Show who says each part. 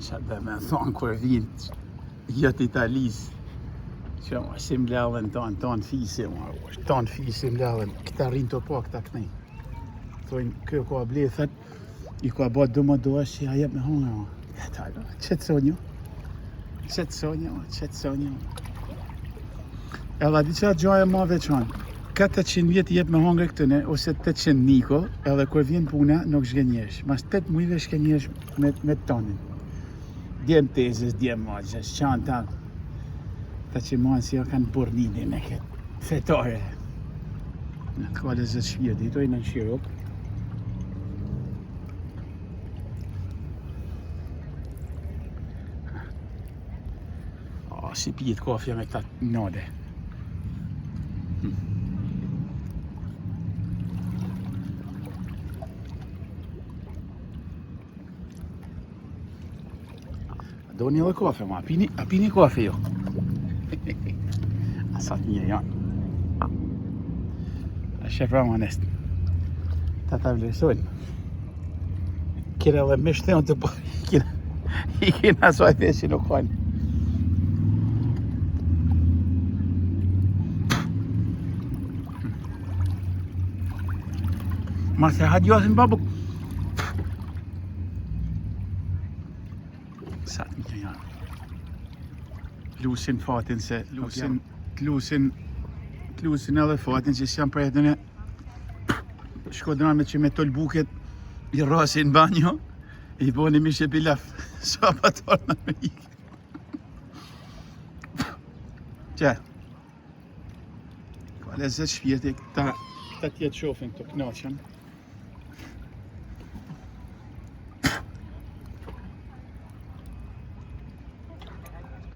Speaker 1: Qa dhe me thonë kur vinë jëtë Italisë. Që ma si mlellën tonë fisi, tonë fisi mlellën. Këta rinë të po, këta kënej. Thojnë, kjo ka ble, thët, i ka ba do më do është që ja jep me hongë, ma. Këta, qëtë sonjo? Qëtë sonjo? Edhe di qa gjaja ma veçanë. 400 vjetë jep me hongë këtëne, ose 800 niko, edhe kur vjen puna, nuk shgenjesh. Mas 8 mujve shgenjesh me tonin. Djem tezës, djem magjës, qanta. Ta që manë si jo kanë bornini me këtë fetare. Në kale zë shpirë, ditoj në shirop. O, si pijet kofja me këta node. Do një dhe kofe, ma, a pini kofe jo? Asat një janë. A shepra ma nest. Ta ta vlerësojnë. Kira dhe me shtenë të po. I kina soj të që nuk hojnë. Ma se hadjosin babu. Sa një janë. Lusin fatin se lusin edhe fatin që s'jam për jetën e shkodrame që me tol buket i rasin banjo i boni mishe pilaf sa patorna me ikë. Që ka lezet shpjeti ta tjetë shofin të knaqen.